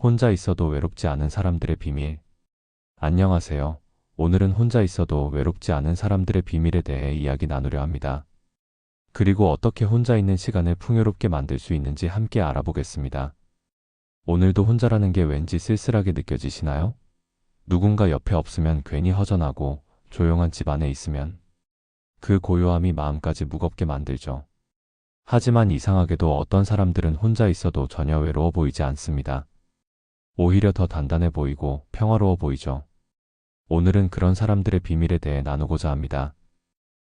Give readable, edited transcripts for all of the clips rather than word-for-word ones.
혼자 있어도 외롭지 않은 사람들의 비밀. 안녕하세요. 오늘은 혼자 있어도 외롭지 않은 사람들의 비밀에 대해 이야기 나누려 합니다. 그리고 어떻게 혼자 있는 시간을 풍요롭게 만들 수 있는지 함께 알아보겠습니다. 오늘도 혼자라는 게 왠지 쓸쓸하게 느껴지시나요? 누군가 옆에 없으면 괜히 허전하고 조용한 집 안에 있으면 그 고요함이 마음까지 무겁게 만들죠. 하지만 이상하게도 어떤 사람들은 혼자 있어도 전혀 외로워 보이지 않습니다. 오히려 더 단단해 보이고 평화로워 보이죠. 오늘은 그런 사람들의 비밀에 대해 나누고자 합니다.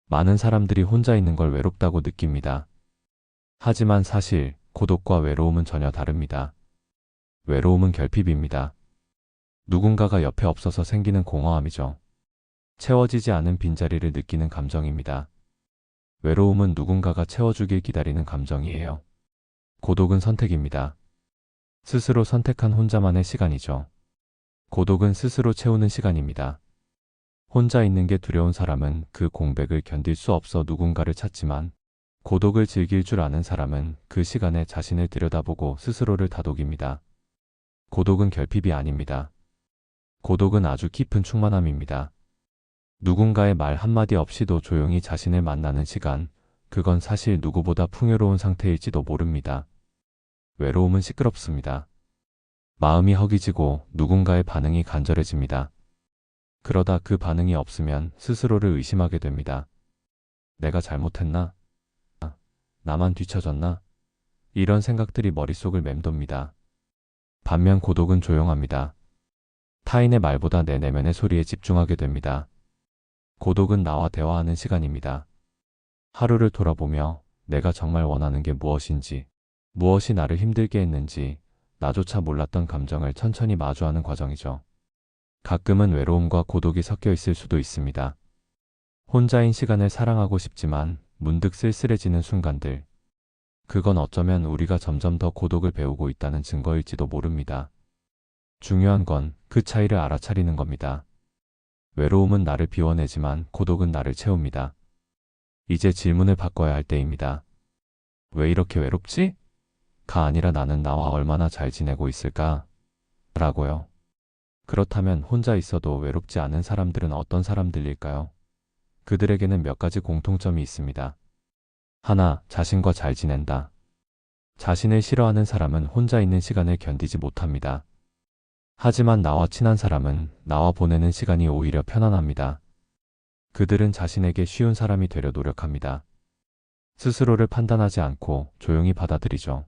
많은 사람들이 혼자 있는 걸 외롭다고 느낍니다. 하지만 사실 고독과 외로움은 전혀 다릅니다. 외로움은 결핍입니다. 누군가가 옆에 없어서 생기는 공허함이죠. 채워지지 않은 빈자리를 느끼는 감정입니다. 외로움은 누군가가 채워주길 기다리는 감정이에요. 고독은 선택입니다. 스스로 선택한 혼자만의 시간이죠. 고독은 스스로 채우는 시간입니다. 혼자 있는 게 두려운 사람은 그 공백을 견딜 수 없어 누군가를 찾지만, 고독을 즐길 줄 아는 사람은 그 시간에 자신을 들여다보고 스스로를 다독입니다. 고독은 결핍이 아닙니다. 고독은 아주 깊은 충만함입니다. 누군가의 말 한마디 없이도 조용히 자신을 만나는 시간, 그건 사실 누구보다 풍요로운 상태일지도 모릅니다. 외로움은 시끄럽습니다. 마음이 허기지고 누군가의 반응이 간절해집니다. 그러다 그 반응이 없으면 스스로를 의심하게 됩니다. 내가 잘못했나? 나만 뒤처졌나? 이런 생각들이 머릿속을 맴돕니다. 반면 고독은 조용합니다. 타인의 말보다 내 내면의 소리에 집중하게 됩니다. 고독은 나와 대화하는 시간입니다. 하루를 돌아보며 내가 정말 원하는 게 무엇인지, 무엇이 나를 힘들게 했는지, 나조차 몰랐던 감정을 천천히 마주하는 과정이죠. 가끔은 외로움과 고독이 섞여 있을 수도 있습니다. 혼자인 시간을 사랑하고 싶지만 문득 쓸쓸해지는 순간들. 그건 어쩌면 우리가 점점 더 고독을 배우고 있다는 증거일지도 모릅니다. 중요한 건 그 차이를 알아차리는 겁니다. 외로움은 나를 비워내지만 고독은 나를 채웁니다. 이제 질문을 바꿔야 할 때입니다. 왜 이렇게 외롭지? 가 아니라 나는 나와 얼마나 잘 지내고 있을까? 라고요. 그렇다면 혼자 있어도 외롭지 않은 사람들은 어떤 사람들일까요? 그들에게는 몇 가지 공통점이 있습니다. 하나, 자신과 잘 지낸다. 자신을 싫어하는 사람은 혼자 있는 시간을 견디지 못합니다. 하지만 나와 친한 사람은 나와 보내는 시간이 오히려 편안합니다. 그들은 자신에게 쉬운 사람이 되려 노력합니다. 스스로를 판단하지 않고 조용히 받아들이죠.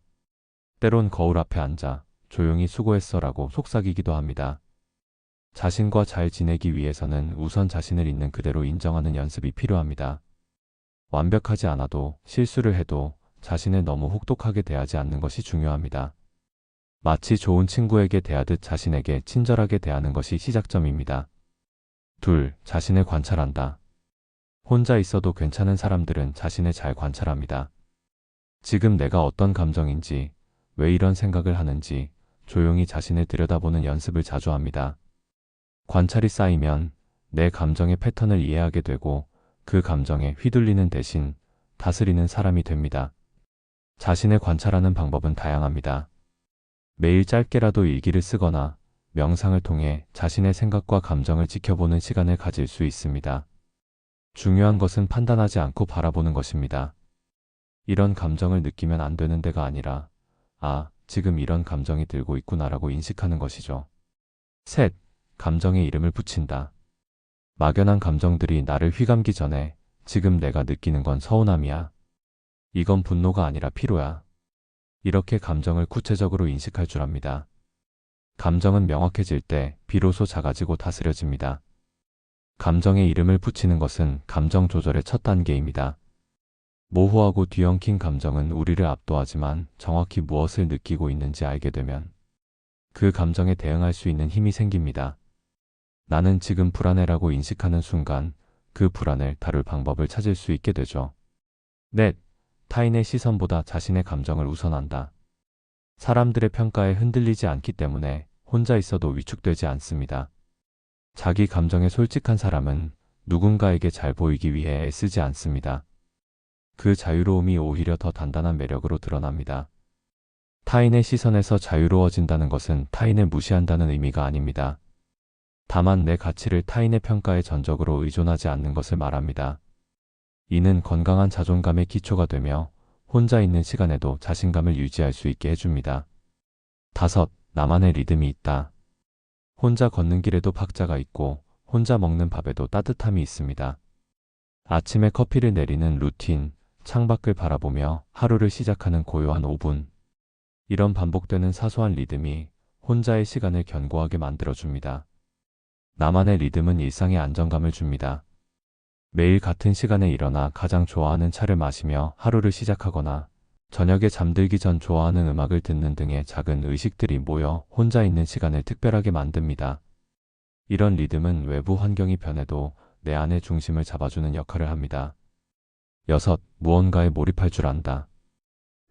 때론 거울 앞에 앉아 조용히 수고했어라고 속삭이기도 합니다. 자신과 잘 지내기 위해서는 우선 자신을 있는 그대로 인정하는 연습이 필요합니다. 완벽하지 않아도, 실수를 해도 자신을 너무 혹독하게 대하지 않는 것이 중요합니다. 마치 좋은 친구에게 대하듯 자신에게 친절하게 대하는 것이 시작점입니다. 둘, 자신을 관찰한다. 혼자 있어도 괜찮은 사람들은 자신을 잘 관찰합니다. 지금 내가 어떤 감정인지, 왜 이런 생각을 하는지 조용히 자신을 들여다보는 연습을 자주 합니다. 관찰이 쌓이면 내 감정의 패턴을 이해하게 되고 그 감정에 휘둘리는 대신 다스리는 사람이 됩니다. 자신을 관찰하는 방법은 다양합니다. 매일 짧게라도 일기를 쓰거나 명상을 통해 자신의 생각과 감정을 지켜보는 시간을 가질 수 있습니다. 중요한 것은 판단하지 않고 바라보는 것입니다. 이런 감정을 느끼면 안 되는 데가 아니라, 아, 지금 이런 감정이 들고 있구나라고 인식하는 것이죠. 셋, 감정에 이름을 붙인다. 막연한 감정들이 나를 휘감기 전에 지금 내가 느끼는 건 서운함이야. 이건 분노가 아니라 피로야. 이렇게 감정을 구체적으로 인식할 줄 압니다. 감정은 명확해질 때 비로소 작아지고 다스려집니다. 감정에 이름을 붙이는 것은 감정 조절의 첫 단계입니다. 모호하고 뒤엉킨 감정은 우리를 압도하지만 정확히 무엇을 느끼고 있는지 알게 되면 그 감정에 대응할 수 있는 힘이 생깁니다. 나는 지금 불안해라고 인식하는 순간 그 불안을 다룰 방법을 찾을 수 있게 되죠. 넷, 타인의 시선보다 자신의 감정을 우선한다. 사람들의 평가에 흔들리지 않기 때문에 혼자 있어도 위축되지 않습니다. 자기 감정에 솔직한 사람은 누군가에게 잘 보이기 위해 애쓰지 않습니다. 그 자유로움이 오히려 더 단단한 매력으로 드러납니다. 타인의 시선에서 자유로워진다는 것은 타인을 무시한다는 의미가 아닙니다. 다만 내 가치를 타인의 평가에 전적으로 의존하지 않는 것을 말합니다. 이는 건강한 자존감의 기초가 되며 혼자 있는 시간에도 자신감을 유지할 수 있게 해줍니다. 5. 나만의 리듬이 있다. 혼자 걷는 길에도 박자가 있고 혼자 먹는 밥에도 따뜻함이 있습니다. 아침에 커피를 내리는 루틴, 창밖을 바라보며 하루를 시작하는 고요한 5분. 이런 반복되는 사소한 리듬이 혼자의 시간을 견고하게 만들어줍니다. 나만의 리듬은 일상에 안정감을 줍니다. 매일 같은 시간에 일어나 가장 좋아하는 차를 마시며 하루를 시작하거나 저녁에 잠들기 전 좋아하는 음악을 듣는 등의 작은 의식들이 모여 혼자 있는 시간을 특별하게 만듭니다. 이런 리듬은 외부 환경이 변해도 내 안의 중심을 잡아주는 역할을 합니다. 6. 무언가에 몰입할 줄 안다.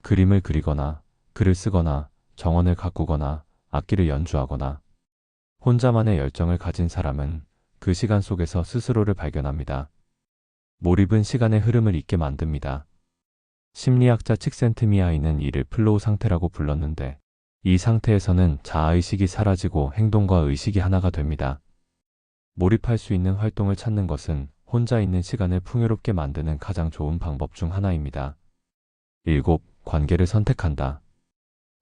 그림을 그리거나 글을 쓰거나 정원을 가꾸거나 악기를 연주하거나 혼자만의 열정을 가진 사람은 그 시간 속에서 스스로를 발견합니다. 몰입은 시간의 흐름을 잊게 만듭니다. 심리학자 칙센트미아이는 이를 플로우 상태라고 불렀는데 이 상태에서는 자아의식이 사라지고 행동과 의식이 하나가 됩니다. 몰입할 수 있는 활동을 찾는 것은 혼자 있는 시간을 풍요롭게 만드는 가장 좋은 방법 중 하나입니다. 7. 관계를 선택한다.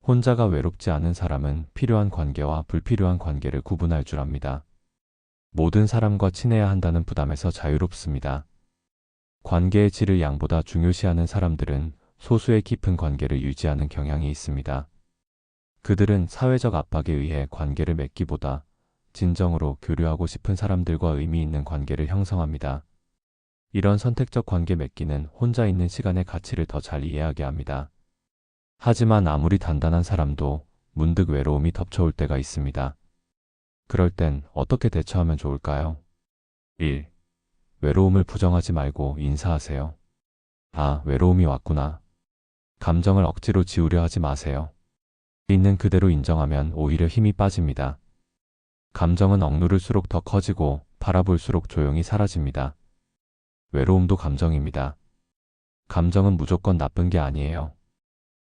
혼자가 외롭지 않은 사람은 필요한 관계와 불필요한 관계를 구분할 줄 압니다. 모든 사람과 친해야 한다는 부담에서 자유롭습니다. 관계의 질을 양보다 중요시하는 사람들은 소수의 깊은 관계를 유지하는 경향이 있습니다. 그들은 사회적 압박에 의해 관계를 맺기보다 진정으로 교류하고 싶은 사람들과 의미 있는 관계를 형성합니다. 이런 선택적 관계 맺기는 혼자 있는 시간의 가치를 더 잘 이해하게 합니다. 하지만 아무리 단단한 사람도 문득 외로움이 덮쳐올 때가 있습니다. 그럴 땐 어떻게 대처하면 좋을까요? 1. 외로움을 부정하지 말고 인사하세요. 아, 외로움이 왔구나. 감정을 억지로 지우려 하지 마세요. 있는 그대로 인정하면 오히려 힘이 빠집니다. 감정은 억누를수록 더 커지고 바라볼수록 조용히 사라집니다. 외로움도 감정입니다. 감정은 무조건 나쁜 게 아니에요.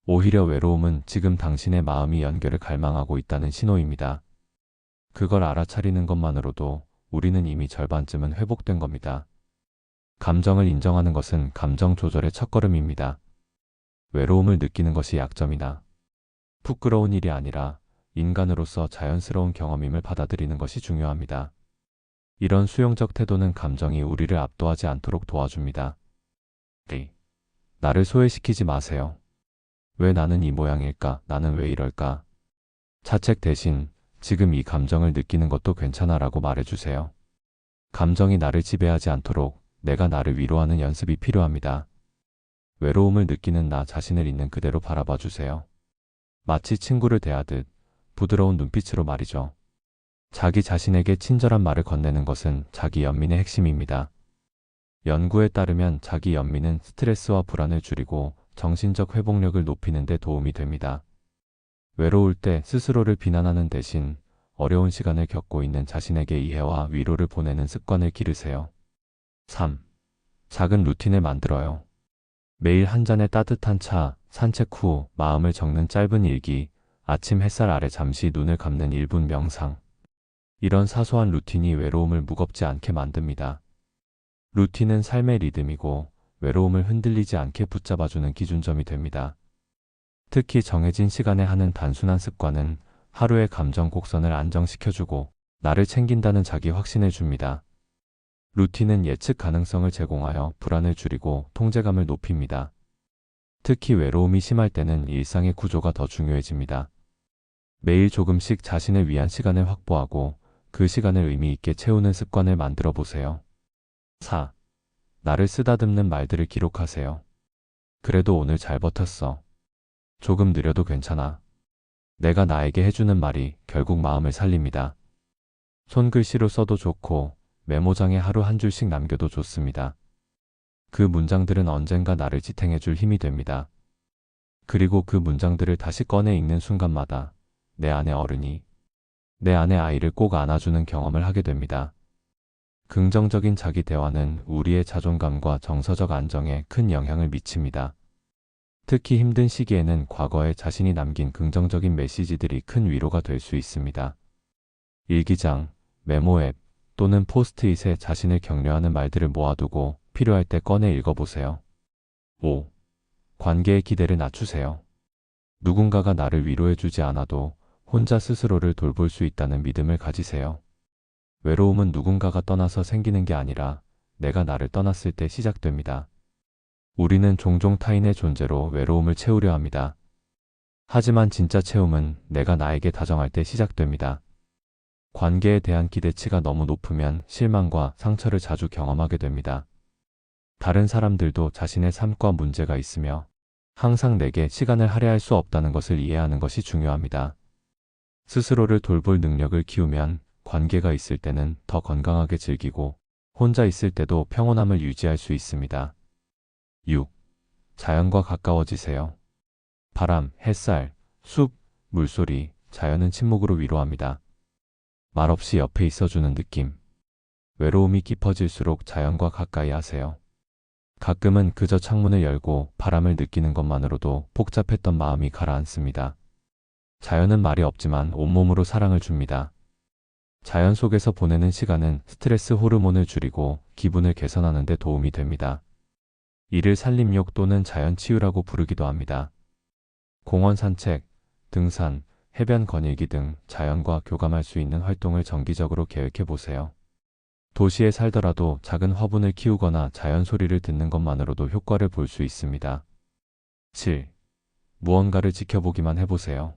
오히려 외로움은 지금 당신의 마음이 연결을 갈망하고 있다는 신호입니다. 그걸 알아차리는 것만으로도 우리는 이미 절반쯤은 회복된 겁니다. 감정을 인정하는 것은 감정 조절의 첫걸음입니다. 외로움을 느끼는 것이 약점이나 부끄러운 일이 아니라 인간으로서 자연스러운 경험임을 받아들이는 것이 중요합니다. 이런 수용적 태도는 감정이 우리를 압도하지 않도록 도와줍니다. 나를 소외시키지 마세요. 왜 나는 이 모양일까? 나는 왜 이럴까? 자책 대신 지금 이 감정을 느끼는 것도 괜찮아라고 말해주세요. 감정이 나를 지배하지 않도록 내가 나를 위로하는 연습이 필요합니다. 외로움을 느끼는 나 자신을 있는 그대로 바라봐 주세요. 마치 친구를 대하듯 부드러운 눈빛으로 말이죠. 자기 자신에게 친절한 말을 건네는 것은 자기 연민의 핵심입니다. 연구에 따르면 자기 연민은 스트레스와 불안을 줄이고 정신적 회복력을 높이는 데 도움이 됩니다. 외로울 때 스스로를 비난하는 대신 어려운 시간을 겪고 있는 자신에게 이해와 위로를 보내는 습관을 기르세요. 3. 작은 루틴을 만들어요. 매일 한 잔의 따뜻한 차, 산책 후 마음을 적는 짧은 일기, 아침 햇살 아래 잠시 눈을 감는 1분 명상. 이런 사소한 루틴이 외로움을 무겁지 않게 만듭니다. 루틴은 삶의 리듬이고 외로움을 흔들리지 않게 붙잡아주는 기준점이 됩니다. 특히 정해진 시간에 하는 단순한 습관은 하루의 감정 곡선을 안정시켜주고 나를 챙긴다는 자기 확신을 줍니다. 루틴은 예측 가능성을 제공하여 불안을 줄이고 통제감을 높입니다. 특히 외로움이 심할 때는 일상의 구조가 더 중요해집니다. 매일 조금씩 자신을 위한 시간을 확보하고 그 시간을 의미 있게 채우는 습관을 만들어 보세요. 4. 나를 쓰다듬는 말들을 기록하세요. 그래도 오늘 잘 버텼어. 조금 느려도 괜찮아. 내가 나에게 해주는 말이 결국 마음을 살립니다. 손글씨로 써도 좋고 메모장에 하루 한 줄씩 남겨도 좋습니다. 그 문장들은 언젠가 나를 지탱해줄 힘이 됩니다. 그리고 그 문장들을 다시 꺼내 읽는 순간마다 내 안의 어른이 내 안의 아이를 꼭 안아주는 경험을 하게 됩니다. 긍정적인 자기 대화는 우리의 자존감과 정서적 안정에 큰 영향을 미칩니다. 특히 힘든 시기에는 과거에 자신이 남긴 긍정적인 메시지들이 큰 위로가 될 수 있습니다. 일기장, 메모 앱 또는 포스트잇에 자신을 격려하는 말들을 모아두고 필요할 때 꺼내 읽어보세요. 5. 관계의 기대를 낮추세요. 누군가가 나를 위로해주지 않아도 혼자 스스로를 돌볼 수 있다는 믿음을 가지세요. 외로움은 누군가가 떠나서 생기는 게 아니라 내가 나를 떠났을 때 시작됩니다. 우리는 종종 타인의 존재로 외로움을 채우려 합니다. 하지만 진짜 채움은 내가 나에게 다정할 때 시작됩니다. 관계에 대한 기대치가 너무 높으면 실망과 상처를 자주 경험하게 됩니다. 다른 사람들도 자신의 삶과 문제가 있으며 항상 내게 시간을 할애할 수 없다는 것을 이해하는 것이 중요합니다. 스스로를 돌볼 능력을 키우면 관계가 있을 때는 더 건강하게 즐기고 혼자 있을 때도 평온함을 유지할 수 있습니다. 6. 자연과 가까워지세요. 바람, 햇살, 숲, 물소리, 자연은 침묵으로 위로합니다. 말없이 옆에 있어주는 느낌. 외로움이 깊어질수록 자연과 가까이 하세요. 가끔은 그저 창문을 열고 바람을 느끼는 것만으로도 복잡했던 마음이 가라앉습니다. 자연은 말이 없지만 온몸으로 사랑을 줍니다. 자연 속에서 보내는 시간은 스트레스 호르몬을 줄이고 기분을 개선하는 데 도움이 됩니다. 이를 산림욕 또는 자연 치유라고 부르기도 합니다. 공원 산책, 등산, 해변 거닐기 등 자연과 교감할 수 있는 활동을 정기적으로 계획해 보세요. 도시에 살더라도 작은 화분을 키우거나 자연 소리를 듣는 것만으로도 효과를 볼 수 있습니다. 7. 무언가를 지켜보기만 해보세요.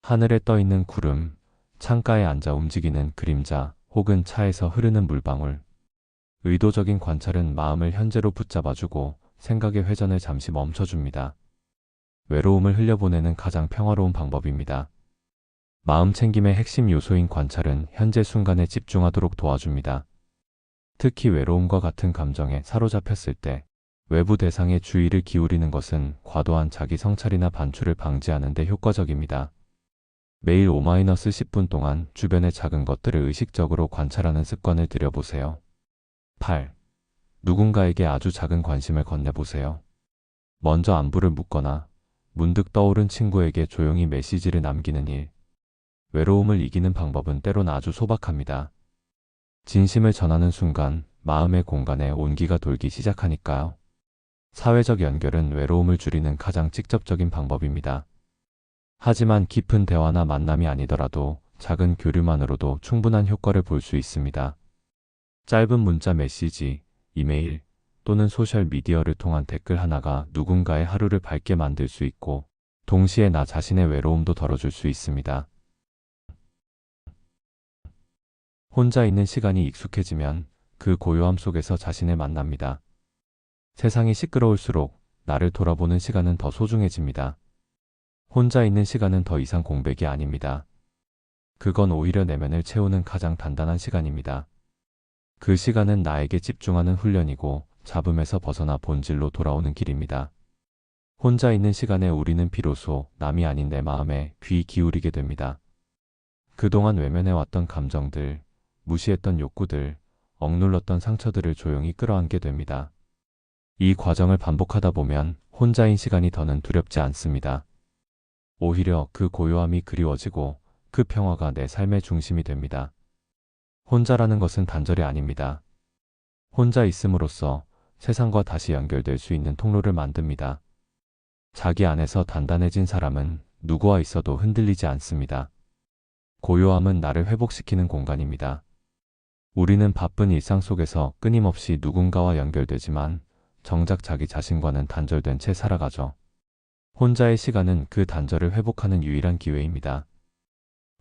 하늘에 떠 있는 구름, 창가에 앉아 움직이는 그림자, 혹은 차에서 흐르는 물방울. 의도적인 관찰은 마음을 현재로 붙잡아주고 생각의 회전을 잠시 멈춰줍니다. 외로움을 흘려보내는 가장 평화로운 방법입니다. 마음 챙김의 핵심 요소인 관찰은 현재 순간에 집중하도록 도와줍니다. 특히 외로움과 같은 감정에 사로잡혔을 때 외부 대상에 주의를 기울이는 것은 과도한 자기 성찰이나 반출을 방지하는 데 효과적입니다. 매일 5-10분 동안 주변의 작은 것들을 의식적으로 관찰하는 습관을 들여보세요. 8. 누군가에게 아주 작은 관심을 건네보세요. 먼저 안부를 묻거나 문득 떠오른 친구에게 조용히 메시지를 남기는 일. 외로움을 이기는 방법은 때론 아주 소박합니다. 진심을 전하는 순간 마음의 공간에 온기가 돌기 시작하니까요. 사회적 연결은 외로움을 줄이는 가장 직접적인 방법입니다. 하지만 깊은 대화나 만남이 아니더라도 작은 교류만으로도 충분한 효과를 볼 수 있습니다. 짧은 문자 메시지, 이메일 또는 소셜미디어를 통한 댓글 하나가 누군가의 하루를 밝게 만들 수 있고 동시에 나 자신의 외로움도 덜어줄 수 있습니다. 혼자 있는 시간이 익숙해지면 그 고요함 속에서 자신을 만납니다. 세상이 시끄러울수록 나를 돌아보는 시간은 더 소중해집니다. 혼자 있는 시간은 더 이상 공백이 아닙니다. 그건 오히려 내면을 채우는 가장 단단한 시간입니다. 그 시간은 나에게 집중하는 훈련이고 잡음에서 벗어나 본질로 돌아오는 길입니다. 혼자 있는 시간에 우리는 비로소 남이 아닌 내 마음에 귀 기울이게 됩니다. 그동안 외면해왔던 감정들, 무시했던 욕구들, 억눌렀던 상처들을 조용히 끌어안게 됩니다. 이 과정을 반복하다 보면 혼자인 시간이 더는 두렵지 않습니다. 오히려 그 고요함이 그리워지고 그 평화가 내 삶의 중심이 됩니다. 혼자라는 것은 단절이 아닙니다. 혼자 있음으로써 세상과 다시 연결될 수 있는 통로를 만듭니다. 자기 안에서 단단해진 사람은 누구와 있어도 흔들리지 않습니다. 고요함은 나를 회복시키는 공간입니다. 우리는 바쁜 일상 속에서 끊임없이 누군가와 연결되지만 정작 자기 자신과는 단절된 채 살아가죠. 혼자의 시간은 그 단절을 회복하는 유일한 기회입니다.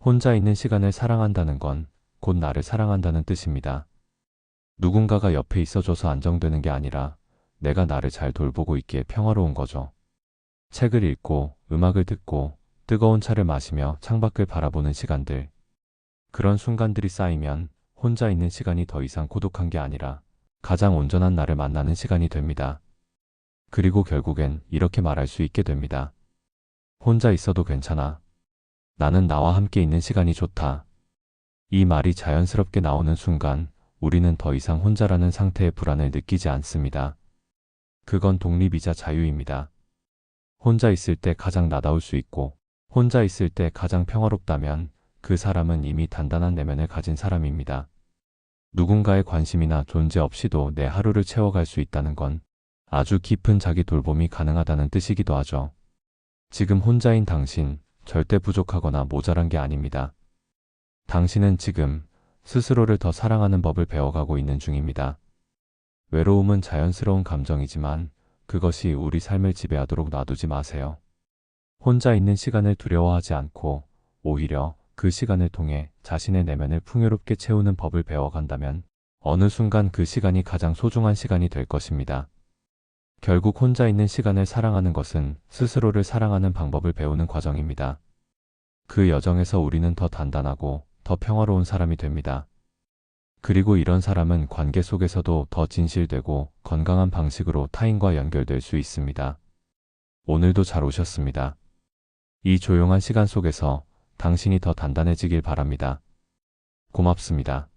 혼자 있는 시간을 사랑한다는 건 곧 나를 사랑한다는 뜻입니다. 누군가가 옆에 있어줘서 안정되는 게 아니라 내가 나를 잘 돌보고 있기에 평화로운 거죠. 책을 읽고 음악을 듣고 뜨거운 차를 마시며 창밖을 바라보는 시간들. 그런 순간들이 쌓이면 혼자 있는 시간이 더 이상 고독한 게 아니라 가장 온전한 나를 만나는 시간이 됩니다. 그리고 결국엔 이렇게 말할 수 있게 됩니다. 혼자 있어도 괜찮아. 나는 나와 함께 있는 시간이 좋다. 이 말이 자연스럽게 나오는 순간 우리는 더 이상 혼자라는 상태의 불안을 느끼지 않습니다. 그건 독립이자 자유입니다. 혼자 있을 때 가장 나다울 수 있고, 혼자 있을 때 가장 평화롭다면 그 사람은 이미 단단한 내면을 가진 사람입니다. 누군가의 관심이나 존재 없이도 내 하루를 채워갈 수 있다는 건 아주 깊은 자기 돌봄이 가능하다는 뜻이기도 하죠. 지금 혼자인 당신, 절대 부족하거나 모자란 게 아닙니다. 당신은 지금 스스로를 더 사랑하는 법을 배워가고 있는 중입니다. 외로움은 자연스러운 감정이지만 그것이 우리 삶을 지배하도록 놔두지 마세요. 혼자 있는 시간을 두려워하지 않고 오히려 그 시간을 통해 자신의 내면을 풍요롭게 채우는 법을 배워간다면 어느 순간 그 시간이 가장 소중한 시간이 될 것입니다. 결국 혼자 있는 시간을 사랑하는 것은 스스로를 사랑하는 방법을 배우는 과정입니다. 그 여정에서 우리는 더 단단하고 더 평화로운 사람이 됩니다. 그리고 이런 사람은 관계 속에서도 더 진실되고 건강한 방식으로 타인과 연결될 수 있습니다. 오늘도 잘 오셨습니다. 이 조용한 시간 속에서 당신이 더 단단해지길 바랍니다. 고맙습니다.